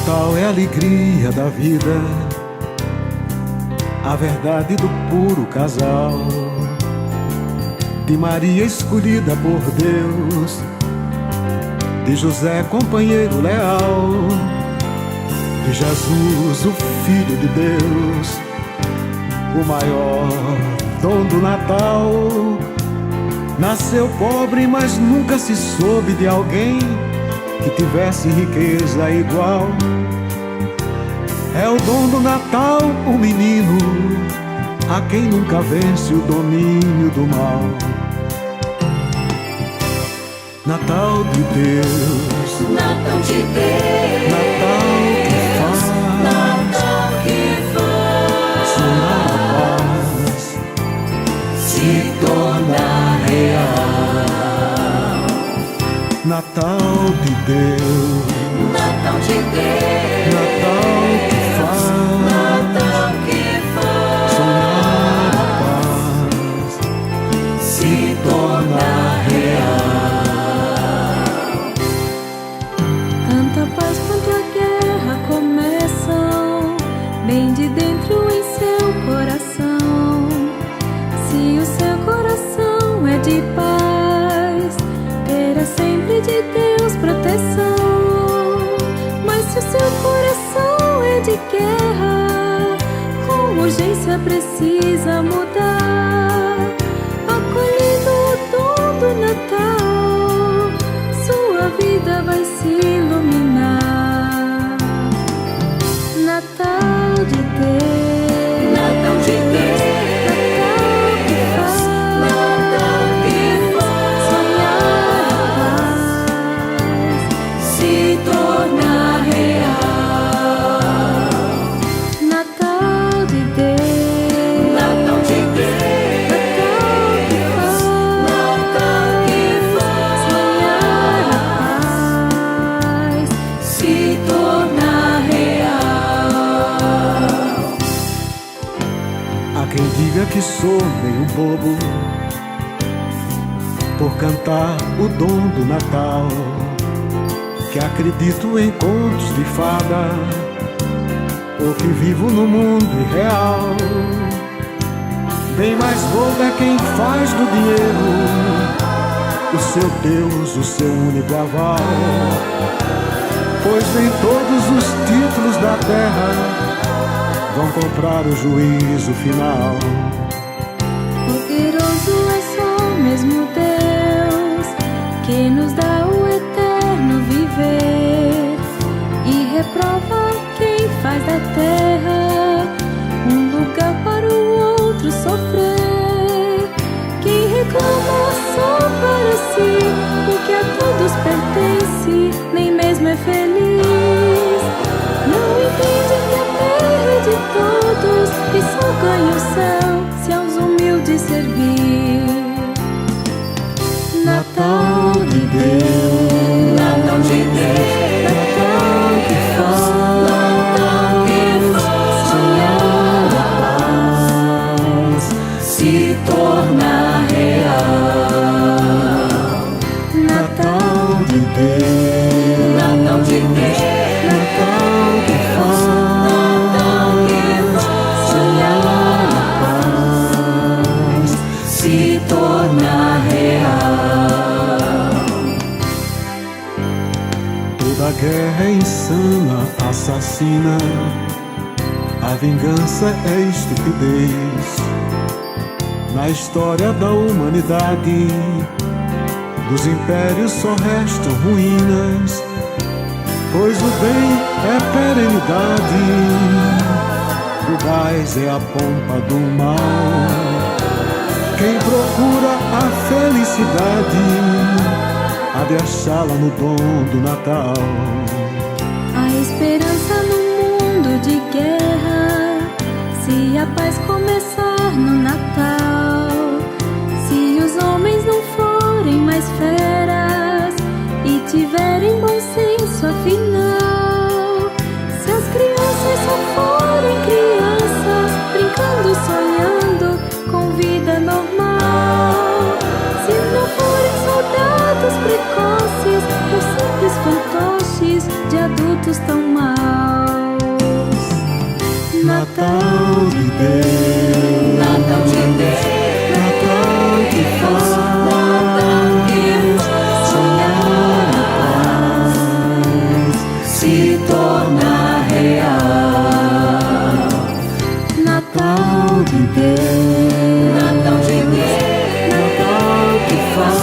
Natal é a alegria da vida, a verdade do puro casal, de Maria escolhida por Deus, de José companheiro leal, de Jesus o Filho de Deus, o maior dom do Natal. Nasceu pobre, mas nunca se soube de alguém que tivesse riqueza igual. É o dom do Natal, o menino, a quem nunca vence o domínio do mal. Natal de Deus, Natal de Deus, Natal que faz sonhar a paz se torna real. Natal de Deus, Natal de Deus, Natal que faz sonhar a paz se torna real. Tanta paz contra a guerra começam bem de dentro em seu coração. Se o seu coração é de paz, terá sempre de Deus proteção. Mas se o seu coração é de guerra, com urgência precisa mudar. Acolhendo o dom do Natal, sua vida vai se iluminar. Natal de Deus, Natal de Deus, Natal que faz sonhar a paz se torna real. Natal de Deus, Natal de Deus, Natal que faz sonhar a paz se torna real. Há quem diga que sou meio bobo por cantar o dom do Natal, que acredito em contos de fada, ou que vivo no mundo irreal. Bem mais bobo é quem faz do dinheiro o seu Deus, o seu único aval, pois nem todos os títulos da terra vão comprar o juízo final. Poderoso é só mesmo Deus, que nos dá o eterno viver, e reprova quem faz da terra um lugar para o outro sofrer. Quem reclama só para si o que a todos pertence, nem mesmo é feliz. Não entende que a terra é de todos e só ganha o céu se aos humildes servir. Natal de Deus, Natal de Deus, Natal que faz sonhar a paz se torna real. Natal de Deus, Natal de Deus, Natal que faz sonhar a paz se torna real. Toda guerra é insana, assassina, a vingança é estupidez. Na história da humanidade, dos impérios só restam ruínas, pois o bem é perenidade, o gás é a pompa do mal. Quem procura a felicidade há de achá-la no dom do Natal. A esperança no mundo de guerra, se a paz começar no Natal. Se os homens não forem mais feras e tiverem bom senso afinal. Se as crianças só forem crianças, brincando, sonhando com vida normal. Se não forem soldados precoces ou simples fantoches de adultos tão mal. Natal de Deus, Natal de Deus, Natal que faz sonhar a paz se torna real. Natal de Deus, Natal de Deus, Natal que faz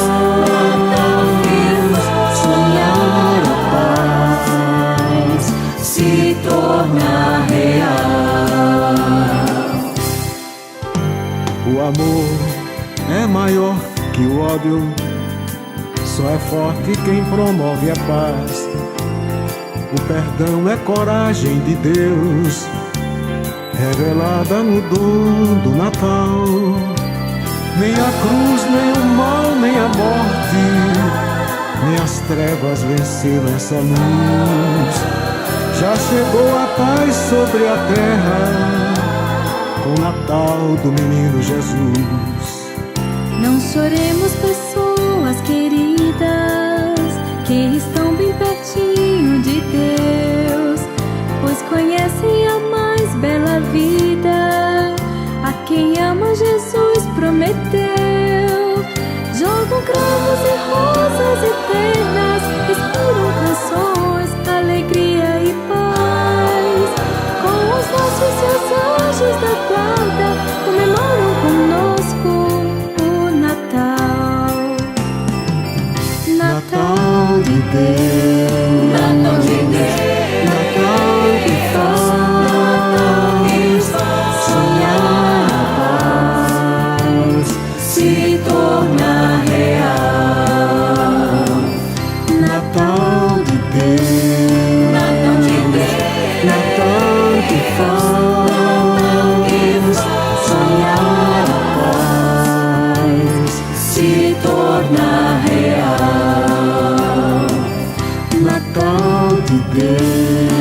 sonhar a paz se torna real. O amor é maior que o ódio, só é forte quem promove a paz. O perdão é coragem de Deus, revelada no dom do Natal. Nem a cruz, nem o mal, nem a morte, nem as trevas venceram essa luz. Já chegou a paz sobre a terra, com o Natal do menino Jesus. não choremos, pessoas queridas, que estão bem pertinho de Deus, pois conhecem a mais bela vida, a quem ama Jesus prometeu. Jogam cravos e rosas eternas, inspiram canções, alegria e paz. Com os nossos seus anjos da guarda, comemoram conosco o Natal. Natal de Deus, Natal de Deus, Natal que faz sonhar a paz se torna real. Natal de Deus, Natal de Deus, Natal que faz sonhar a paz se torna real. Natal de Deus.